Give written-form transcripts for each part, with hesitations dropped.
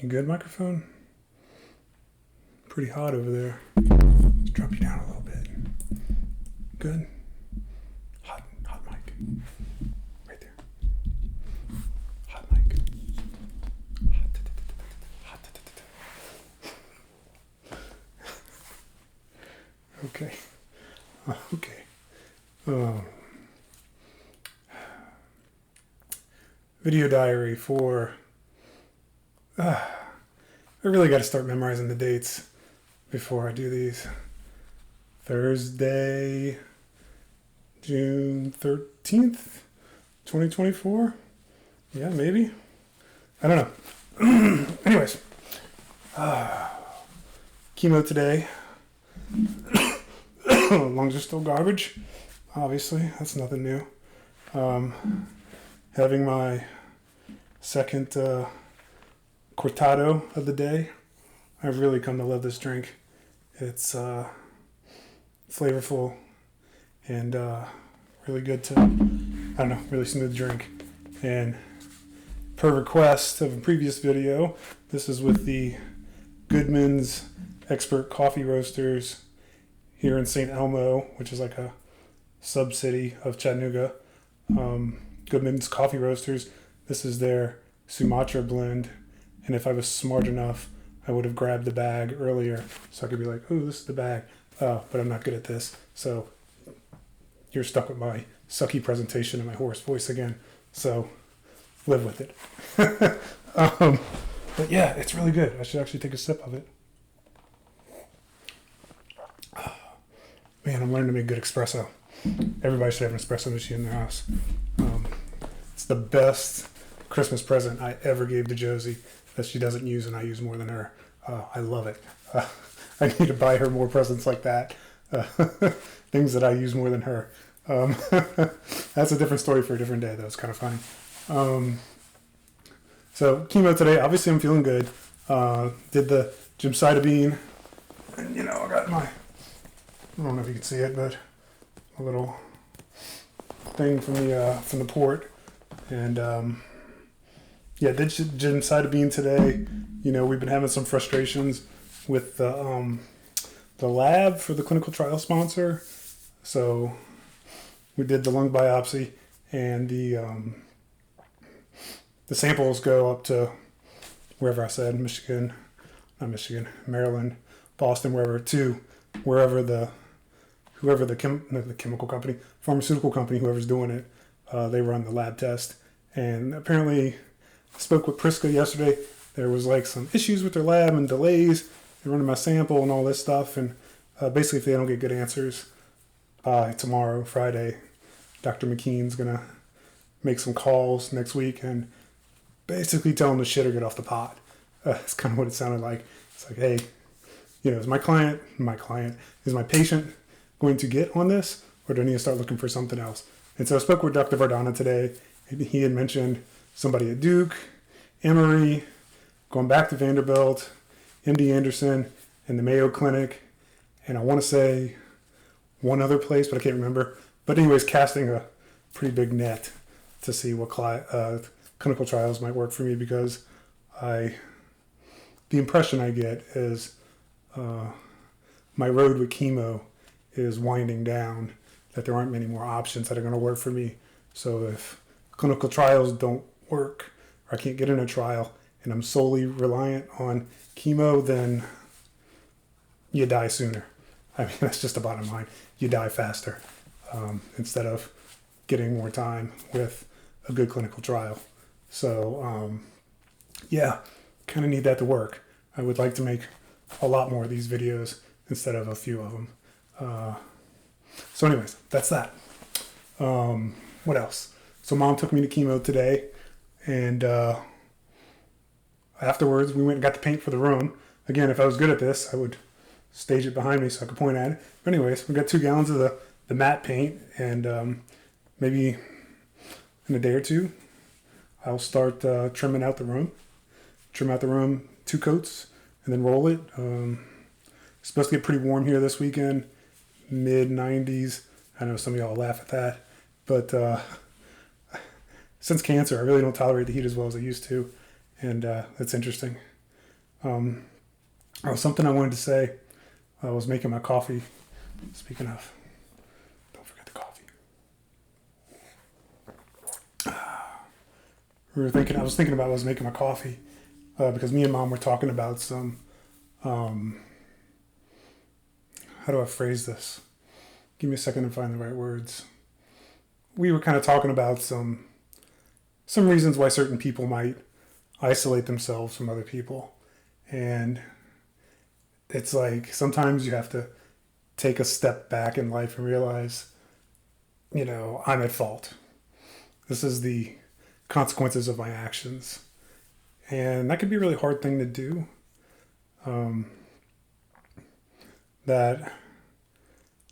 You good, microphone? Pretty hot over there. Let's drop you down a little bit. Good. Hot mic. Right there. Hot mic. Okay. Okay. Video diary for... I really got to start memorizing the dates before I do these. Thursday, June 13th, 2024. Yeah, maybe. I don't know. Anyways. Chemo today. Lungs are still garbage. Obviously, that's nothing new. Having my second cortado of the day. I've really come to love this drink. It's flavorful and really good to, really smooth drink. And per request of a previous video, this is with the Goodman's Expert Coffee Roasters here in St. Elmo, which is like a sub-city of Chattanooga. Goodman's Coffee Roasters. This is their Sumatra blend. And if I was smart enough, I would have grabbed the bag earlier so I could be like, oh, this is the bag. But I'm not good at this. So you're stuck with my sucky presentation and my hoarse voice again. So live with it. But yeah, it's really good. I should actually take a sip of it. Man, I'm learning to make good espresso. Everybody should have an espresso machine in their house. It's the best Christmas present I ever gave to Josie that she doesn't use and I use more than her. I love it. I need to buy her more presents like that. Things that I use more than her. That's a different story for a different day, though. It's kind of funny. So chemo today. Obviously, I'm feeling good. Did the gemcitabine. And, I got my... I don't know if you can see it, but a little thing from the port. And... did gemcitabine today. We've been having some frustrations with the lab for the clinical trial sponsor. So we did the lung biopsy, and the samples go up to wherever I said, Maryland, Boston, wherever the chemical company, pharmaceutical company, whoever's doing it, they run the lab test. And apparently, I spoke with Priska yesterday. There was like some issues with their lab and delays. They're running my sample and all this stuff. And basically, if they don't get good answers by tomorrow, Friday, Dr. McKean's going to make some calls next week and basically tell them to shit or get off the pot. That's kind of what it sounded like. It's like, hey, is my patient going to get on this, or do I need to start looking for something else? And so I spoke with Dr. Vardana today. He had mentioned somebody at Duke, Emory, going back to Vanderbilt, MD Anderson, and the Mayo Clinic, and I want to say one other place, but I can't remember. But anyways, casting a pretty big net to see what clinical trials might work for me, because the impression I get is my road with chemo is winding down, that there aren't many more options that are going to work for me. So if clinical trials don't work, or I can't get in a trial, and I'm solely reliant on chemo, then you die sooner. I mean, that's just the bottom line. You die faster instead of getting more time with a good clinical trial. So, kind of need that to work. I would like to make a lot more of these videos instead of a few of them. So anyways, that's that. What else? So Mom took me to chemo today, and afterwards we went and got the paint for the room. Again, if I was good at this, I would stage it behind me so I could point at it. But anyways, we got 2 gallons of the matte paint, and maybe in a day or two, I'll start trimming out the room. Trim out the room 2 coats, and then roll it. It's supposed to get pretty warm here this weekend, mid-90s. I know some of y'all laugh at that, but since cancer, I really don't tolerate the heat as well as I used to, and it's interesting. Um, Something I wanted to say. I was making my coffee. Speaking of, don't forget the coffee. I was thinking about I was making my coffee because me and Mom were talking about some, how do I phrase this? Give me a second to find the right words. We were kind of talking about some reasons why certain people might isolate themselves from other people. And it's like sometimes you have to take a step back in life and realize, I'm at fault. This is the consequences of my actions. And that can be a really hard thing to do. That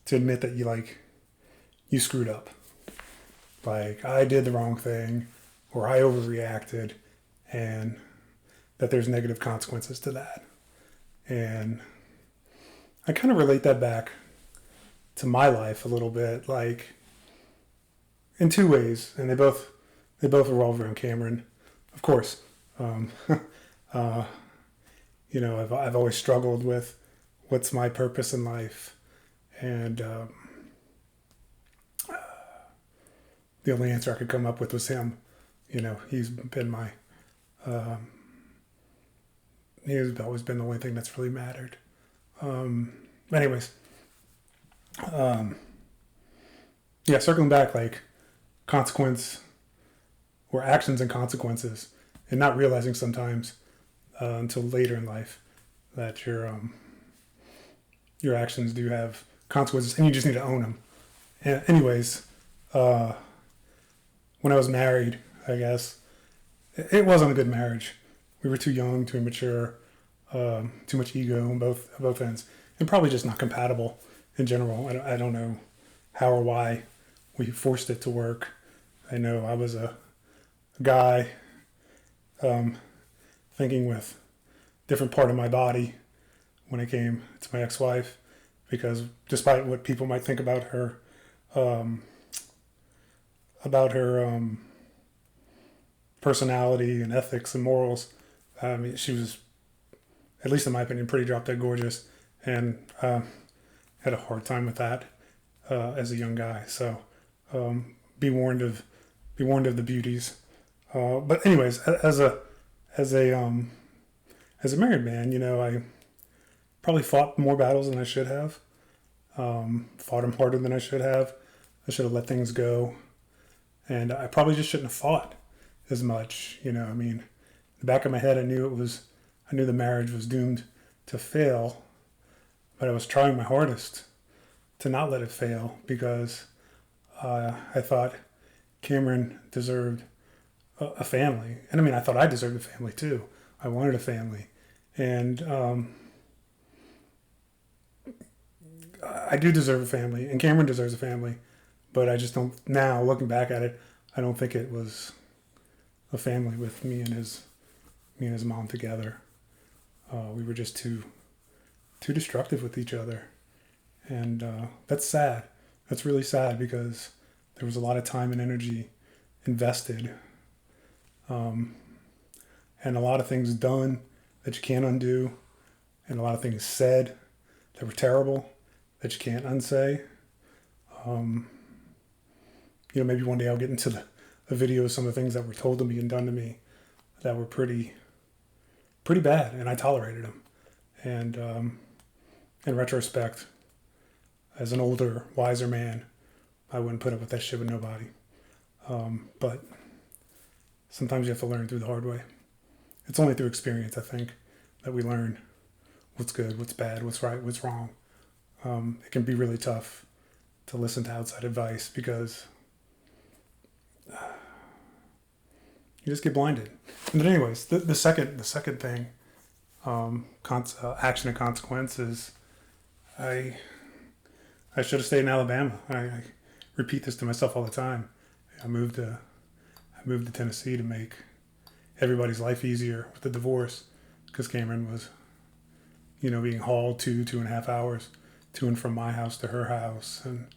to admit that you screwed up. Like I did the wrong thing or I overreacted and that there's negative consequences to that. And I kind of relate that back to my life a little bit, like in two ways, and they both revolve around Cameron, of course. I've always struggled with what's my purpose in life, and the only answer I could come up with was him. He's been my he's always been the only thing that's really mattered. Anyways, circling back, like consequence or actions and consequences, and not realizing sometimes until later in life that your actions do have consequences, and you just need to own them. And anyways, when I was married, I guess it wasn't a good marriage. We were too young, too immature, too much ego on both ends, and probably just not compatible in general. I don't know how or why we forced it to work. I know I was a guy thinking with different part of my body when it came to my ex-wife, because despite what people might think about her personality and ethics and morals, she was, at least in my opinion, pretty drop dead gorgeous, and had a hard time with that as a young guy. So be warned of the beauties. But anyways, as a married man, I probably fought more battles than I should have. Fought them harder than I should have. I should have let things go, and I probably just shouldn't have fought as much. In the back of my head, I knew the marriage was doomed to fail, but I was trying my hardest to not let it fail because I thought Cameron deserved a family. And I thought I deserved a family too. I wanted a family. And I do deserve a family, and Cameron deserves a family, but I just don't, now looking back at it, I don't think it was a family with me and his mom together. We were just too destructive with each other. And that's sad. That's really sad because there was a lot of time and energy invested, and a lot of things done that you can't undo, and a lot of things said that were terrible that you can't unsay. Maybe one day I'll get into the video of some of the things that were told to me and done to me that were pretty bad, and I tolerated them. And in retrospect, as an older, wiser man, I wouldn't put up with that shit with nobody. But sometimes you have to learn through the hard way. It's only through experience, I think, that we learn what's good, what's bad, what's right, what's wrong. It can be really tough to listen to outside advice because you just get blinded. And then anyways, the second thing, action and consequences, I should have stayed in Alabama. I repeat this to myself all the time. I moved to Tennessee to make everybody's life easier with the divorce, because Cameron was, being hauled 2.5 hours to and from my house to her house, and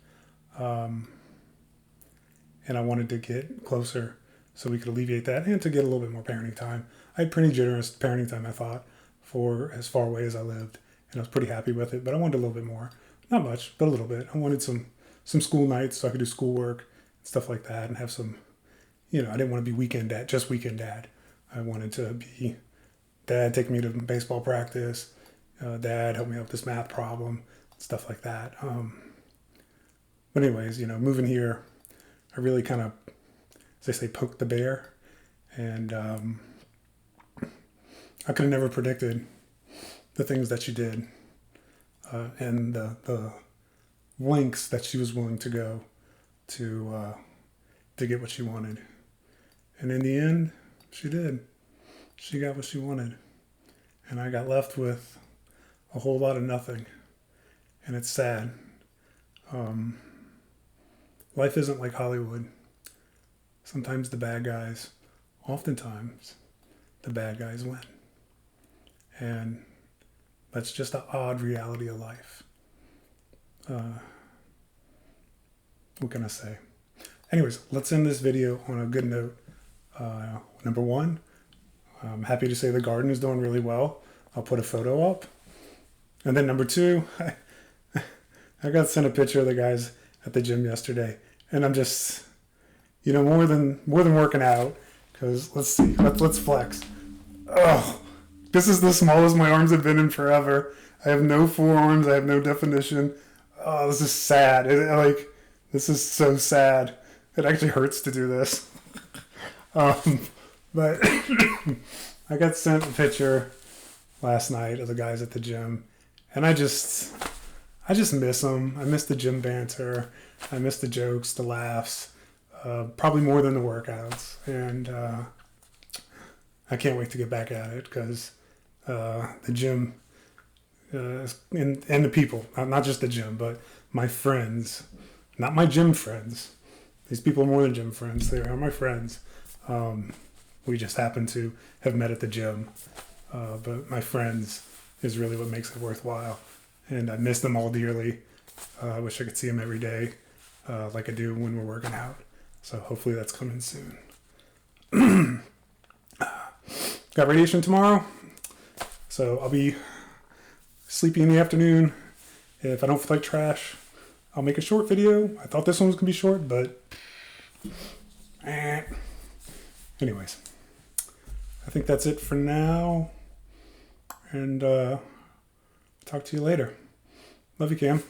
I wanted to get closer so we could alleviate that and to get a little bit more parenting time. I had pretty generous parenting time, I thought, for as far away as I lived, and I was pretty happy with it. But I wanted a little bit more, not much, but a little bit. I wanted some school nights so I could do schoolwork and stuff like that, and have some, I didn't want to be weekend dad, just weekend dad. I wanted to be dad, take me to baseball practice, dad, help me out with this math problem, stuff like that. But anyways, moving here, I really kind of, as they say, poked the bear. And I could have never predicted the things that she did and the lengths that she was willing to go to get what she wanted. And in the end, she did. She got what she wanted. And I got left with a whole lot of nothing. And it's sad. Life isn't like Hollywood. Sometimes oftentimes the bad guys win. And that's just the odd reality of life. What can I say? Anyways, let's end this video on a good note. Number one, I'm happy to say the garden is doing really well. I'll put a photo up. And then number two, I got sent a picture of the guys at the gym yesterday. And I'm just, more than working out, because let's see, let's flex. Oh, this is the smallest my arms have been in forever. I have no forearms. I have no definition. Oh, this is sad. This is so sad. It actually hurts to do this. But I got sent a picture last night of the guys at the gym, and I just miss them. I miss the gym banter. I miss the jokes, the laughs, probably more than the workouts. And I can't wait to get back at it, because the gym and the people, not just the gym, but my friends, not my gym friends. These people are more than gym friends. They are my friends. We just happen to have met at the gym. But my friends is really what makes it worthwhile. And I miss them all dearly. I wish I could see them every day, like I do when we're working out. So hopefully that's coming soon. Got radiation tomorrow. So I'll be sleepy in the afternoon. If I don't feel like trash, I'll make a short video. I thought this one was going to be short, but anyways, I think that's it for now. And talk to you later. Love you, Cam.